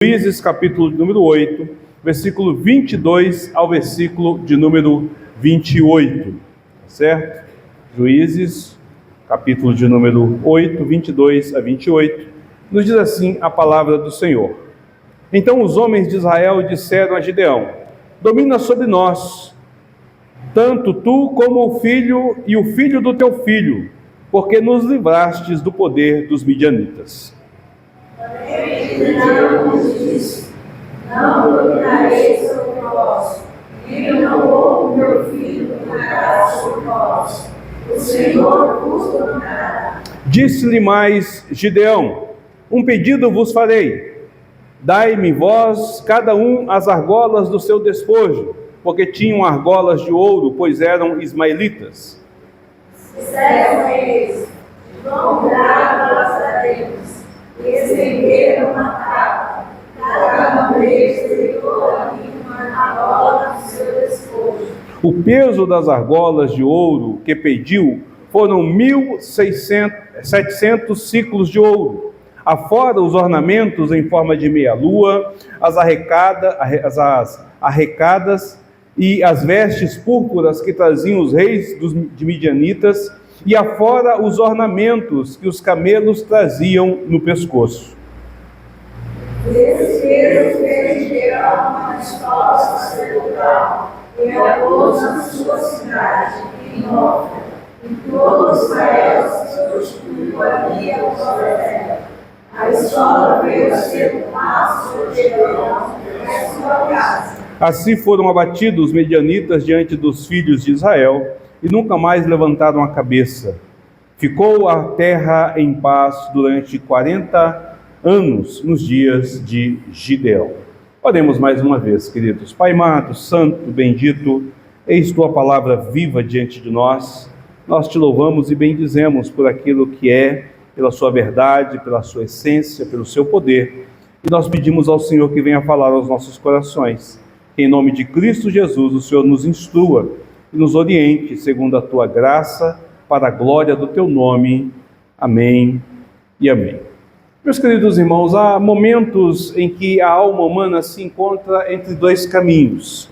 Juízes, capítulo de número 8, versículo 22 ao versículo de número 28, certo? Juízes, capítulo de número 8, 22 a 28, nos diz assim a palavra do Senhor. Então os homens de Israel disseram a Gideão: domina sobre nós, tanto tu como o filho e o filho do teu filho, porque nos livrastes do poder dos midianitas. Não dominarei sobre vós, e não meu filho dominará sobre vós. O Senhor vos dominará. Disse-lhe mais Gideão: um pedido vos farei. Dai-me vós, cada um, as argolas do seu despojo, porque tinham argolas de ouro, pois eram ismaelitas. Disseram eles: de quão grave nós daremos, e estenderam uma tábua, cada um deles deitou ali uma argola do seu despojo. O peso das argolas de ouro que pediu foram 1.700 ciclos de ouro, afora os ornamentos em forma de meia-lua, as arrecadas e as vestes púrpuras que traziam os reis de Midianitas, e afora os ornamentos que os camelos traziam no pescoço. Esses mesmos exigiram uma resposta sacerdotal, e a pôs na sua cidade, em Ofra, e todo Israel se constituiu ali ao seu redor. A escola veio a ser um passo de Gideão na sua casa. Assim foram abatidos os medianitas diante dos filhos de Israel, e nunca mais levantaram a cabeça. Ficou a terra em paz durante 40 anos, nos dias de Gideão. Oremos mais uma vez, queridos. Pai amado, santo, bendito, eis tua palavra viva diante de nós. Nós te louvamos e bendizemos por aquilo que é, pela sua verdade, pela sua essência, pelo seu poder. E nós pedimos ao Senhor que venha falar aos nossos corações. Que em nome de Cristo Jesus o Senhor nos instrua e nos oriente, segundo a tua graça, para a glória do teu nome. Amém e amém. Meus queridos irmãos, há momentos em que a alma humana se encontra entre dois caminhos: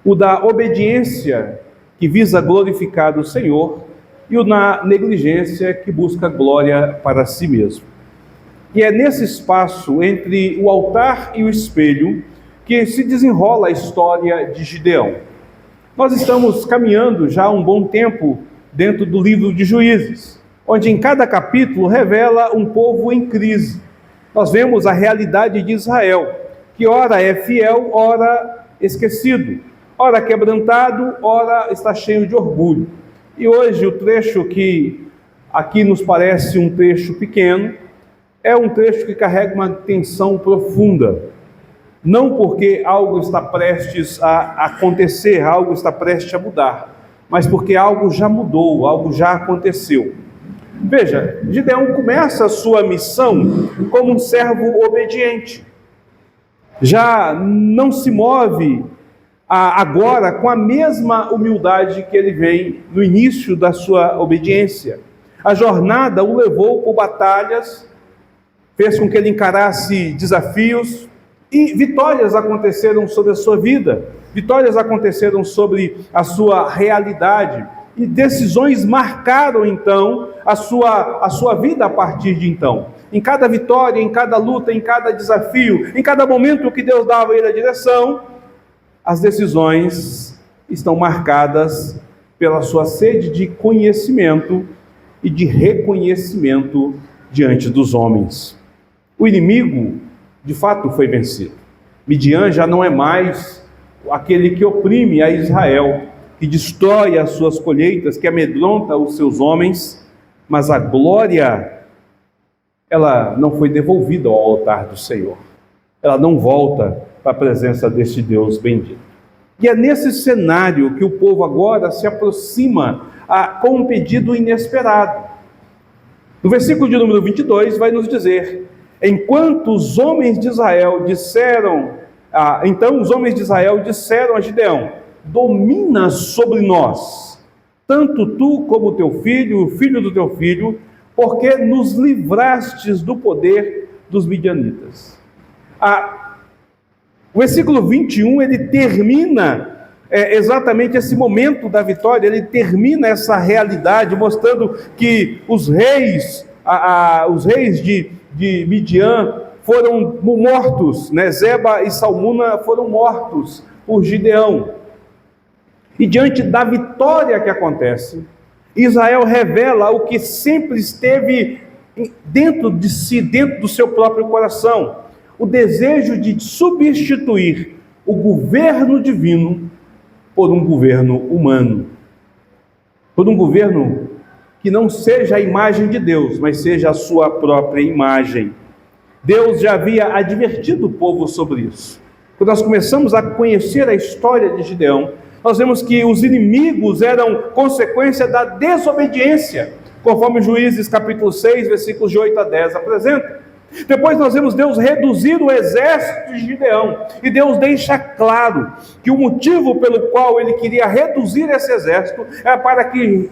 o da obediência, que visa glorificar o Senhor, e o da negligência, que busca glória para si mesmo. E é nesse espaço entre o altar e o espelho que se desenrola a história de Gideão. Nós estamos caminhando já há um bom tempo dentro do livro de Juízes, onde em cada capítulo revela um povo em crise. Nós vemos a realidade de Israel, que ora é fiel, ora esquecido, ora quebrantado, ora está cheio de orgulho. E hoje o trecho que aqui nos parece um trecho pequeno, é um trecho que carrega uma tensão profunda. Não porque algo está prestes a acontecer, algo está prestes a mudar, mas porque algo já mudou, algo já aconteceu. Veja, Gideão começa a sua missão como um servo obediente. Já não se move agora com a mesma humildade que ele vem no início da sua obediência. A jornada o levou por batalhas, fez com que ele encarasse desafios, e vitórias aconteceram sobre a sua vida, vitórias aconteceram sobre a sua realidade, e decisões marcaram então a sua vida a partir de então. Em cada vitória, em cada luta, em cada desafio, em cada momento que Deus dava a ele a direção, as decisões estão marcadas pela sua sede de conhecimento e de reconhecimento diante dos homens. O inimigo de fato foi vencido. Midian já não é mais aquele que oprime a Israel, que destrói as suas colheitas, que amedronta os seus homens, mas a glória, ela não foi devolvida ao altar do Senhor. Ela não volta para a presença deste Deus bendito. E é nesse cenário que o povo agora se aproxima com um pedido inesperado. No versículo de número 22 vai nos dizer: enquanto os homens de Israel disseram, então os homens de Israel disseram a Gideão: domina sobre nós, tanto tu como o teu filho, o filho do teu filho, porque nos livrastes do poder dos midianitas. O versículo 21, ele termina exatamente esse momento da vitória, ele termina essa realidade, mostrando que os reis de Midian foram mortos, né? Zeba e Salmuna foram mortos por Gideão. E diante da vitória que acontece, Israel revela o que sempre esteve dentro de si, dentro do seu próprio coração, o desejo de substituir o governo divino por um governo humano, por um governo que não seja a imagem de Deus, mas seja a sua própria imagem. Deus já havia advertido o povo sobre isso. Quando nós começamos a conhecer a história de Gideão, nós vemos que os inimigos eram consequência da desobediência, conforme Juízes capítulo 6, versículos de 8 a 10 apresenta. Depois nós vemos Deus reduzir o exército de Gideão, e Deus deixa claro que o motivo pelo qual ele queria reduzir esse exército era para que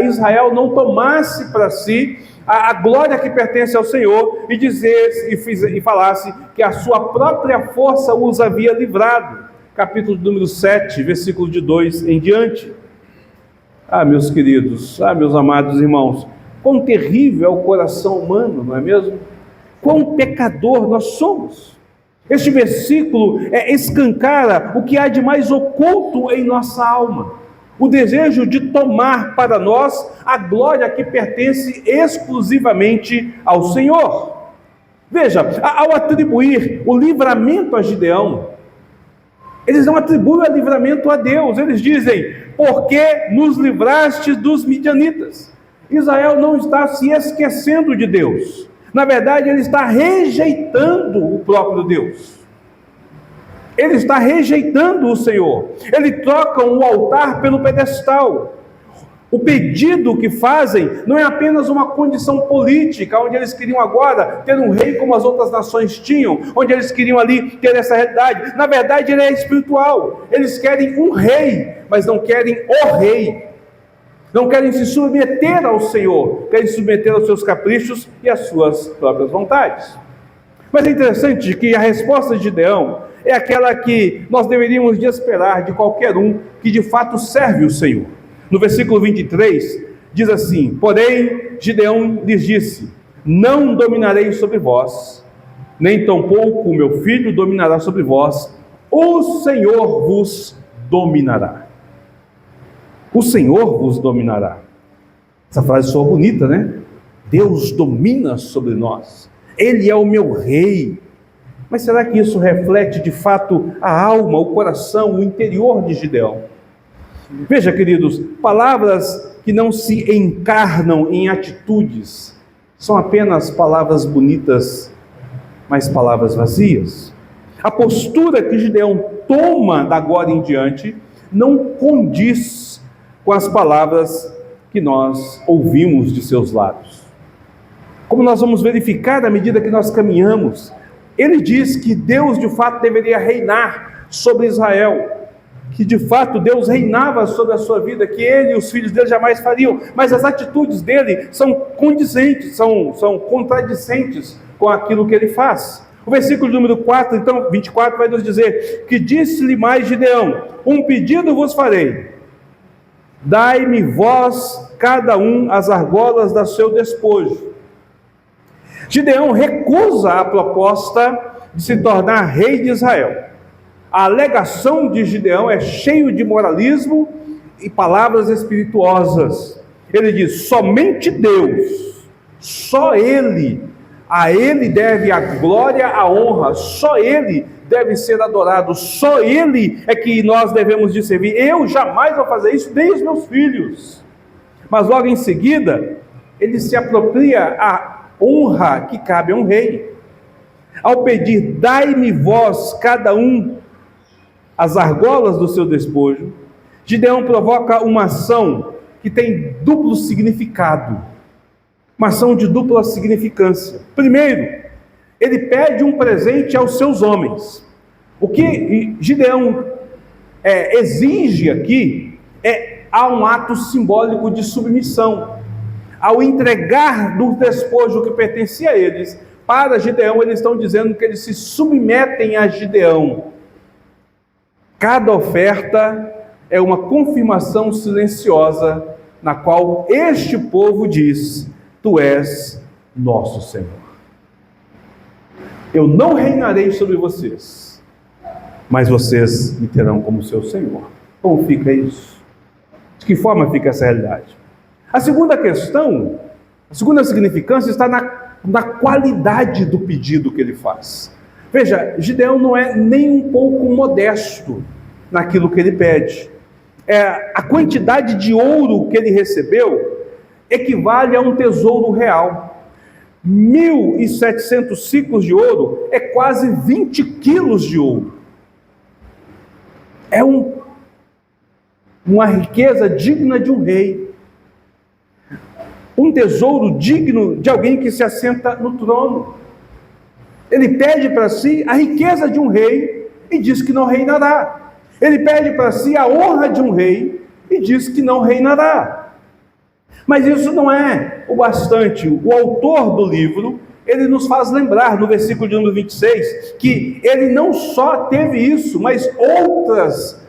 Israel não tomasse para si a glória que pertence ao Senhor e falasse que a sua própria força os havia livrado. Capítulo número 7, versículo de 2 em diante. Meus queridos, meus amados irmãos, quão terrível é o coração humano, não é mesmo? Quão pecador nós somos. Este versículo escancara o que há de mais oculto em nossa alma. O desejo de tomar para nós a glória que pertence exclusivamente ao Senhor. Veja, ao atribuir o livramento a Gideão, eles não atribuem o livramento a Deus. Eles dizem: porque nos livraste dos midianitas. Israel não está se esquecendo de Deus. Na verdade, ele está rejeitando o próprio Deus. Ele está rejeitando o Senhor. Ele troca o altar pelo pedestal. O pedido que fazem não é apenas uma condição política, onde eles queriam agora ter um rei como as outras nações tinham, onde eles queriam ali ter essa realidade. Na verdade, ele é espiritual. Eles querem um rei, mas não querem o rei. Não querem se submeter ao Senhor, querem se submeter aos seus caprichos e às suas próprias vontades. Mas é interessante que a resposta de Gideão é aquela que nós deveríamos de esperar de qualquer um que de fato serve o Senhor. No versículo 23, diz assim: porém, Gideão lhes disse: não dominarei sobre vós, nem tampouco o meu filho dominará sobre vós, o Senhor vos dominará. O Senhor vos dominará. Essa frase soa bonita, né? Deus domina sobre nós. Ele é o meu rei. Mas será que isso reflete de fato a alma, o coração, o interior de Gideão? Veja, queridos, palavras que não se encarnam em atitudes são apenas palavras bonitas, mas palavras vazias. A postura que Gideão toma da agora em diante não condiz com as palavras que nós ouvimos de seus lábios. Como nós vamos verificar à medida que nós caminhamos, ele diz que Deus de fato deveria reinar sobre Israel, que de fato Deus reinava sobre a sua vida, que ele e os filhos dele jamais fariam, mas as atitudes dele são condizentes, são contradicentes com aquilo que ele faz. O versículo número 4, então, 24, vai nos dizer que disse-lhe mais Gideão: um pedido vos farei, dai-me vós cada um as argolas do seu despojo. Gideão recusa a proposta de se tornar rei de Israel. A alegação de Gideão é cheio de moralismo e palavras espirituosas. Ele diz: somente Deus, só Ele, a Ele deve a glória, a honra, só Ele deve ser adorado, só Ele é que nós devemos de servir. Eu jamais vou fazer isso, nem os meus filhos. Mas logo em seguida, ele se apropria a honra que cabe a um rei. Ao pedir: dai-me vós cada um as argolas do seu despojo, Gideão provoca uma ação que tem duplo significado, uma ação de dupla significância. Primeiro, ele pede um presente aos seus homens. O que Gideão exige aqui há um ato simbólico de submissão. Ao entregar do despojo que pertencia a eles, para Gideão, eles estão dizendo que eles se submetem a Gideão. Cada oferta é uma confirmação silenciosa na qual este povo diz: Tu és nosso Senhor. Eu não reinarei sobre vocês, mas vocês me terão como seu Senhor. Como fica isso? De que forma fica essa realidade? A segunda questão, a segunda significância está na qualidade do pedido que ele faz. Veja, Gideão não é nem um pouco modesto naquilo que ele pede. A quantidade de ouro que ele recebeu equivale a um tesouro real. 1.700 ciclos de ouro é quase 20 quilos de ouro. É uma riqueza digna de um rei. Um tesouro digno de alguém que se assenta no trono. Ele pede para si a riqueza de um rei e diz que não reinará. Ele pede para si a honra de um rei e diz que não reinará. Mas isso não é o bastante. O autor do livro, ele nos faz lembrar, no versículo de número 26, que ele não só teve isso, mas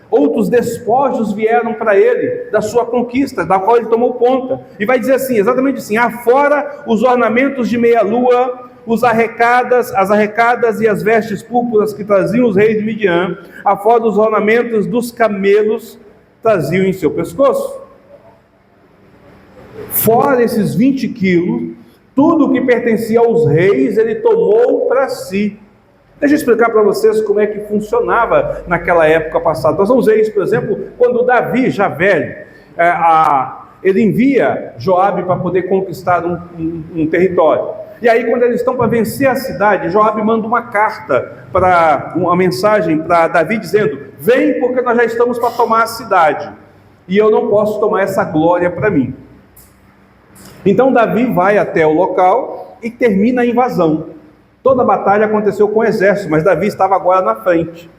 outros despojos vieram para ele, da sua conquista, da qual ele tomou conta. E vai dizer assim, exatamente assim: afora os ornamentos de meia-lua, as arrecadas e as vestes púrpuras que traziam os reis de Midian, afora os ornamentos dos camelos traziam em seu pescoço. Fora esses 20 quilos, tudo que pertencia aos reis, ele tomou para si. Deixa eu explicar para vocês como é que funcionava naquela época passada. Nós vamos ver isso, por exemplo, quando Davi, já velho, ele envia Joabe para poder conquistar um território. E aí, quando eles estão para vencer a cidade, Joabe manda uma carta, uma mensagem para Davi dizendo: vem, porque nós já estamos para tomar a cidade, e eu não posso tomar essa glória para mim. Então Davi vai até o local e termina a invasão. Toda a batalha aconteceu com o exército, mas Davi estava agora na frente.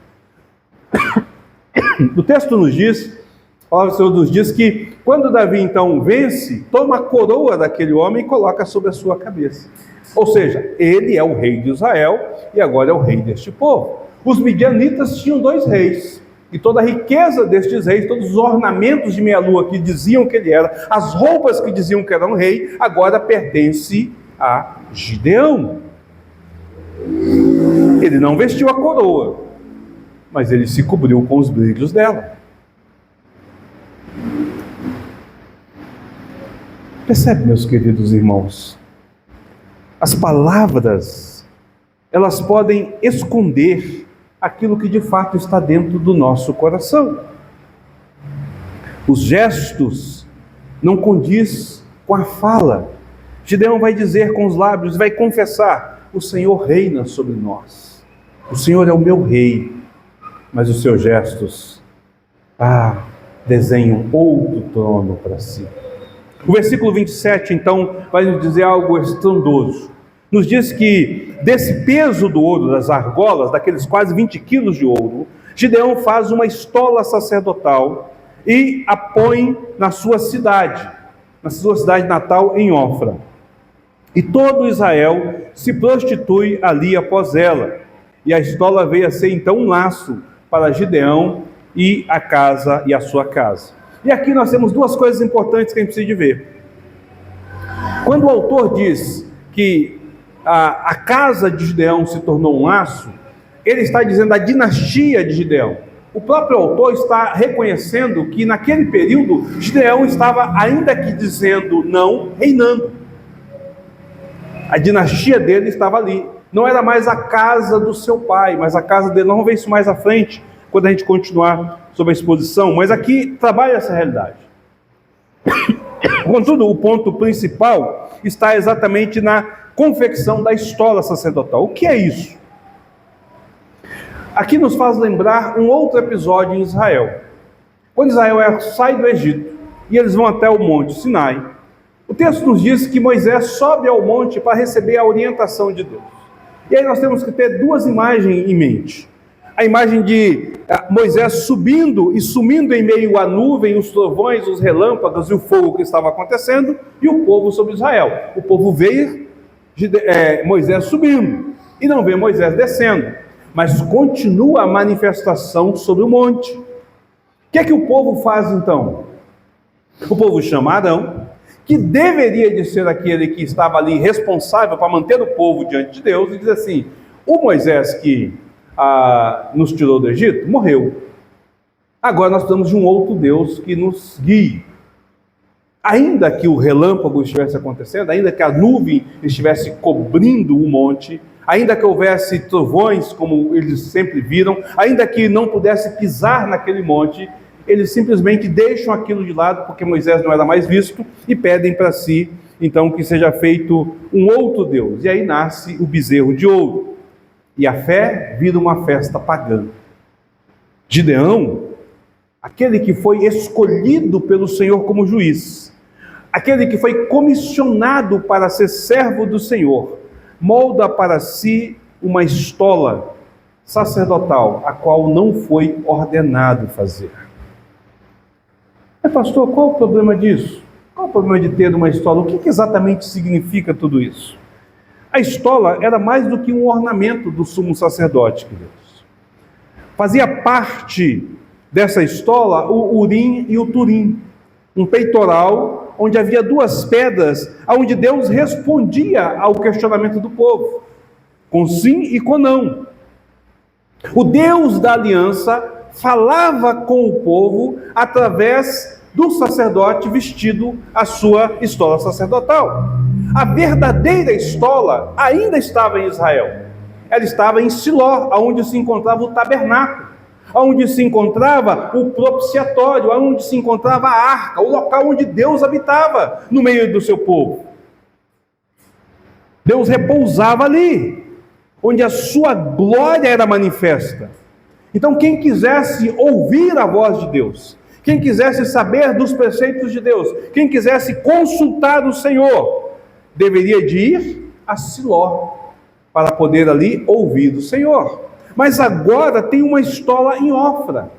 O texto nos diz, a palavra do Senhor nos diz que quando Davi então vence, toma a coroa daquele homem e coloca sobre a sua cabeça. Ou seja, ele é o rei de Israel e agora é o rei deste povo. Os midianitas tinham 2 reis. E toda a riqueza destes reis, todos os ornamentos de meia-lua que diziam que ele era, as roupas que diziam que era um rei, agora pertence a Gideão. Ele não vestiu a coroa, mas ele se cobriu com os brilhos dela. Percebe, meus queridos irmãos? As palavras, elas podem esconder aquilo que de fato está dentro do nosso coração. Os gestos não condiz com a fala. Gideão vai dizer com os lábios, vai confessar: o Senhor reina sobre nós. O Senhor é o meu rei. Mas os seus gestos, desenham outro trono para si. O versículo 27, então, vai nos dizer algo estrondoso. Nos diz que desse peso do ouro, das argolas, daqueles quase 20 quilos de ouro, Gideão faz uma estola sacerdotal e a põe na sua cidade natal em Ofra. E todo Israel se prostitui ali após ela. E a estola veio a ser então um laço para Gideão e a casa e a sua casa. E aqui nós temos 2 coisas importantes que a gente precisa de ver. Quando o autor diz que a casa de Gideão se tornou um laço, ele está dizendo a dinastia de Gideão. O próprio autor está reconhecendo que naquele período Gideão estava, ainda que dizendo não, reinando. A dinastia dele estava ali. Não era mais a casa do seu pai, mas a casa dele. Nós vamos ver isso mais à frente, quando a gente continuar sobre a exposição. Mas aqui trabalha essa realidade. Contudo, o ponto principal está exatamente na confecção da estola sacerdotal. O que é isso? Aqui nos faz lembrar um outro episódio em Israel. Quando Israel sai do Egito e eles vão até o Monte Sinai, o texto nos diz que Moisés sobe ao monte para receber a orientação de Deus. E aí nós temos que ter 2 imagens em mente. A imagem de Moisés subindo e sumindo em meio à nuvem, os trovões, os relâmpagos e o fogo que estava acontecendo, e o povo sobre Israel. O povo veio Moisés subindo e não vê Moisés descendo, mas continua a manifestação sobre o monte. O que é que o povo faz então? O povo chama Arão, que deveria de ser aquele que estava ali responsável para manter o povo diante de Deus, e diz assim: o Moisés que nos tirou do Egito morreu. Agora nós precisamos de um outro Deus que nos guie. Ainda que o relâmpago estivesse acontecendo, ainda que a nuvem estivesse cobrindo o monte, ainda que houvesse trovões, como eles sempre viram, ainda que não pudesse pisar naquele monte, eles simplesmente deixam aquilo de lado, porque Moisés não era mais visto, e pedem para si, então, que seja feito um outro Deus. E aí nasce o bezerro de ouro. E a fé vira uma festa pagã. Gideão, aquele que foi escolhido pelo Senhor como juiz, aquele que foi comissionado para ser servo do Senhor, molda para si uma estola sacerdotal, a qual não foi ordenado fazer. Mas pastor, qual o problema disso? Qual o problema de ter uma estola? O que exatamente significa tudo isso? A estola era mais do que um ornamento do sumo sacerdote, queridos. Fazia parte dessa estola o Urim e o Turim, um peitoral onde havia duas pedras, onde Deus respondia ao questionamento do povo, com sim e com não. O Deus da aliança falava com o povo através do sacerdote vestido a sua estola sacerdotal. A verdadeira estola ainda estava em Israel. Ela estava em Siló, onde se encontrava o tabernáculo, onde se encontrava o propiciatório, onde se encontrava a arca, o local onde Deus habitava no meio do seu povo. Deus repousava ali, onde a sua glória era manifesta. Então, quem quisesse ouvir a voz de Deus, quem quisesse saber dos preceitos de Deus, quem quisesse consultar o Senhor, deveria de ir a Siló, para poder ali ouvir do Senhor. Mas agora tem uma estola em Ofra.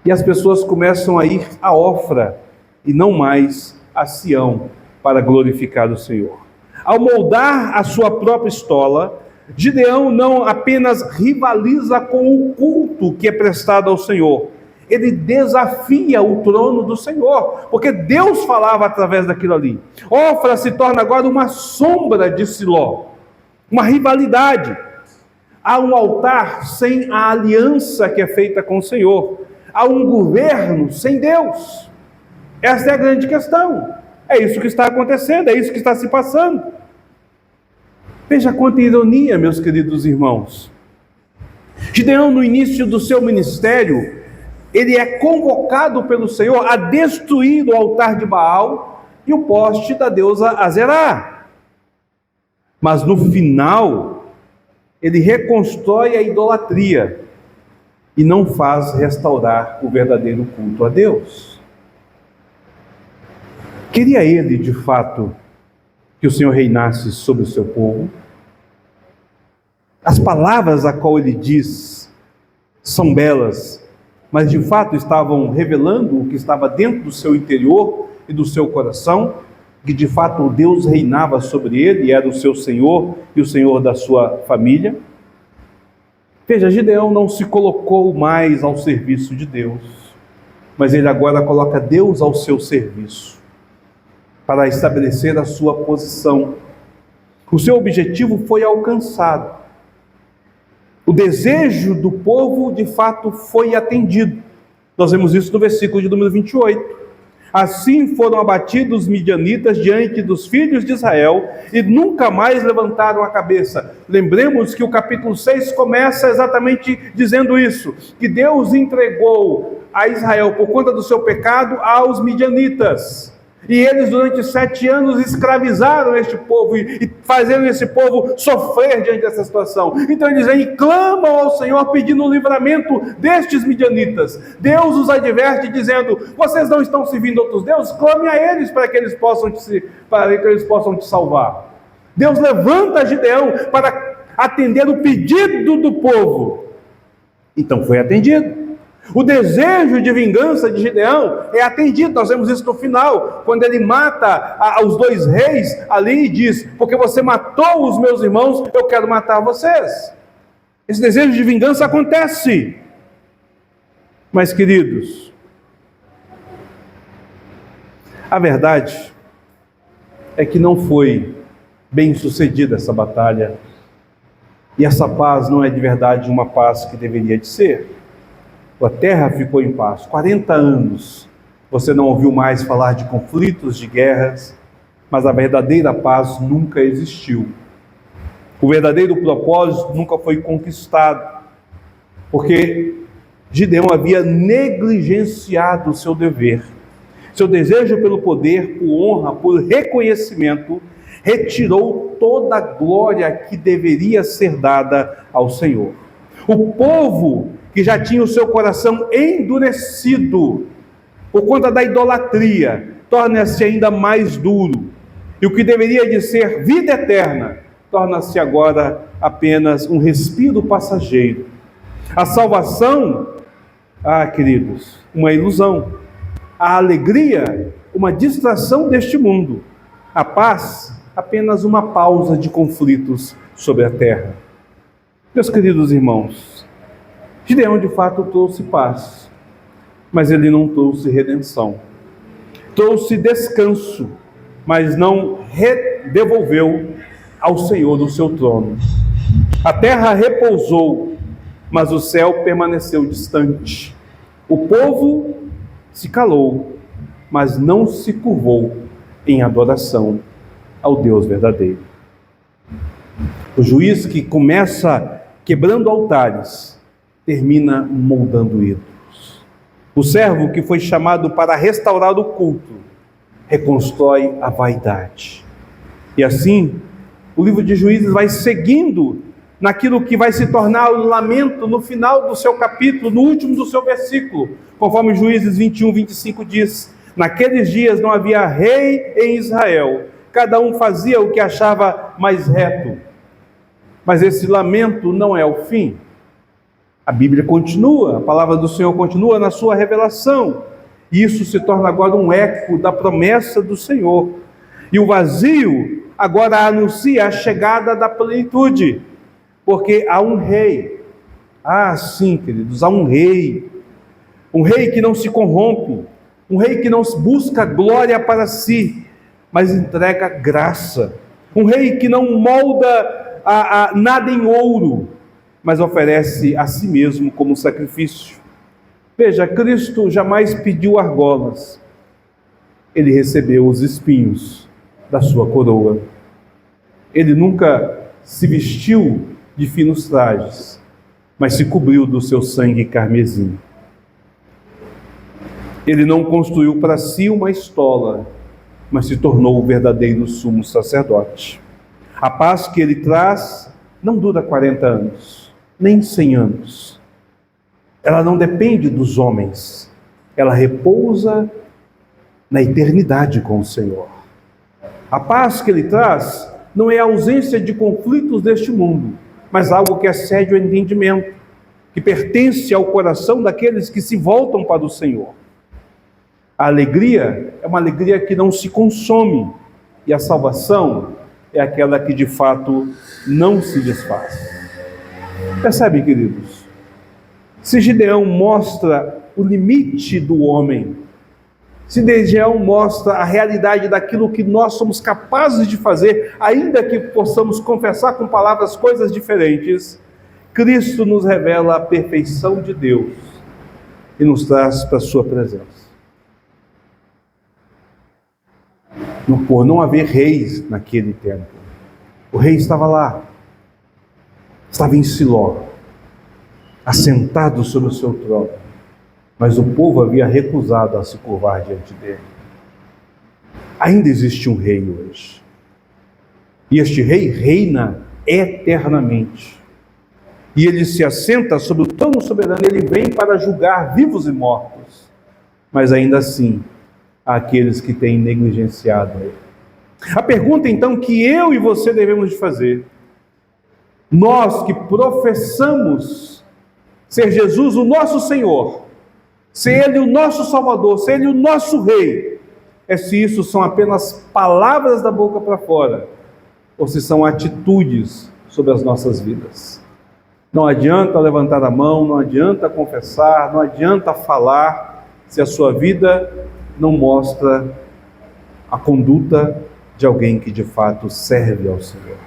E as pessoas começam a ir a Ofra, e não mais a Sião, para glorificar o Senhor. Ao moldar a sua própria estola, Gideão não apenas rivaliza com o culto que é prestado ao Senhor, ele desafia o trono do Senhor, porque Deus falava através daquilo ali. Ofra se torna agora uma sombra de Siló, uma rivalidade. Há um altar sem a aliança que é feita com o Senhor, há um governo sem Deus. Essa é a grande questão. É isso que está acontecendo, é isso que está se passando. Veja quanta ironia, meus queridos irmãos. Gideão, no início do seu ministério, ele é convocado pelo Senhor a destruir o altar de Baal e o poste da deusa Azerá. Mas no final, ele reconstrói a idolatria e não faz restaurar o verdadeiro culto a Deus. Queria ele, de fato, que o Senhor reinasse sobre o seu povo? As palavras a qual ele diz são belas, mas de fato estavam revelando o que estava dentro do seu interior e do seu coração, que de fato Deus reinava sobre ele, era o seu Senhor e o Senhor da sua família. Veja, Gideão não se colocou mais ao serviço de Deus, mas ele agora coloca Deus ao seu serviço, para estabelecer a sua posição. O seu objetivo foi alcançado. O desejo do povo, de fato, foi atendido. Nós vemos isso no versículo de número 28. Assim foram abatidos os midianitas diante dos filhos de Israel e nunca mais levantaram a cabeça. Lembremos que o capítulo 6 começa exatamente dizendo isso, que Deus entregou a Israel, por conta do seu pecado, aos midianitas. E eles durante 7 anos escravizaram este povo e fazeram esse povo sofrer diante dessa situação. Então eles vêm e clamam ao Senhor pedindo o livramento destes midianitas. Deus os adverte dizendo: vocês não estão servindo outros deuses? Clame a eles para que eles possam te salvar. Deus levanta Gideão para atender o pedido do povo. Então foi atendido. O desejo de vingança de Gideão é atendido. Nós vemos isso no final, quando ele mata os dois reis ali e diz: porque você matou os meus irmãos, eu quero matar vocês. Esse desejo de vingança acontece. Mas, queridos, a verdade é que não foi bem sucedida essa batalha. E essa paz não é de verdade uma paz que deveria de ser. A terra ficou em paz. 40 anos você não ouviu mais falar de conflitos, de guerras, mas a verdadeira paz nunca existiu. O verdadeiro propósito nunca foi conquistado, porque Gideão havia negligenciado o seu dever. Seu desejo pelo poder, por honra, por reconhecimento, retirou toda a glória que deveria ser dada ao Senhor. O povo que já tinha o seu coração endurecido por conta da idolatria, torna-se ainda mais duro. E o que deveria de ser vida eterna, torna-se agora apenas um respiro passageiro. A salvação, queridos, uma ilusão. A alegria, uma distração deste mundo. A paz, apenas uma pausa de conflitos sobre a terra. Meus queridos irmãos, Gideão de fato trouxe paz, mas ele não trouxe redenção. Trouxe descanso, mas não devolveu ao Senhor o seu trono. A terra repousou, mas o céu permaneceu distante. O povo se calou, mas não se curvou em adoração ao Deus verdadeiro. O juiz que começa quebrando altares, termina moldando ídolos. O servo que foi chamado para restaurar o culto, reconstrói a vaidade. E assim, o livro de Juízes vai seguindo naquilo que vai se tornar o lamento no final do seu capítulo, no último do seu versículo, conforme Juízes 21, 25 diz: naqueles dias não havia rei em Israel, cada um fazia o que achava mais reto. Mas esse lamento não é o fim. A Bíblia continua, a palavra do Senhor continua na sua revelação, e isso se torna agora um eco da promessa do Senhor. E o vazio agora anuncia a chegada da plenitude, porque há um rei. Sim, queridos, há um rei que não se corrompe, um rei que não busca glória para si, mas entrega graça, um rei que não molda nada em ouro, mas oferece a si mesmo como sacrifício. Veja, Cristo jamais pediu argolas, ele recebeu os espinhos da sua coroa. Ele nunca se vestiu de finos trajes, mas se cobriu do seu sangue carmesim. Ele não construiu para si uma estola, mas se tornou o verdadeiro sumo sacerdote. A paz que ele traz não dura 40 anos, nem 100 anos. Ela não depende dos homens, ela repousa na eternidade com o Senhor. A paz que ele traz não é a ausência de conflitos deste mundo, mas algo que excede o entendimento, que pertence ao coração daqueles que se voltam para o Senhor. A alegria é uma alegria que não se consome, e a salvação é aquela que de fato não se desfaz. Percebe, queridos? Se Gideão mostra o limite do homem, se Gideão mostra a realidade daquilo que nós somos capazes de fazer, ainda que possamos confessar com palavras coisas diferentes, Cristo nos revela a perfeição de Deus e nos traz para a sua presença. Por não haver reis naquele tempo, o rei estava lá, estava em Siló, assentado sobre o seu trono, mas o povo havia recusado a se curvar diante dele. Ainda existe um rei hoje, e este rei reina eternamente, e ele se assenta sobre o trono soberano, ele vem para julgar vivos e mortos, mas ainda assim, há aqueles que têm negligenciado ele. A pergunta então que eu e você devemos de fazer, nós que professamos ser Jesus o nosso Senhor, ser Ele o nosso Salvador, ser Ele o nosso Rei, é se isso são apenas palavras da boca para fora, ou se são atitudes sobre as nossas vidas. Não adianta levantar a mão, não adianta confessar, não adianta falar, se a sua vida não mostra a conduta de alguém que de fato serve ao Senhor.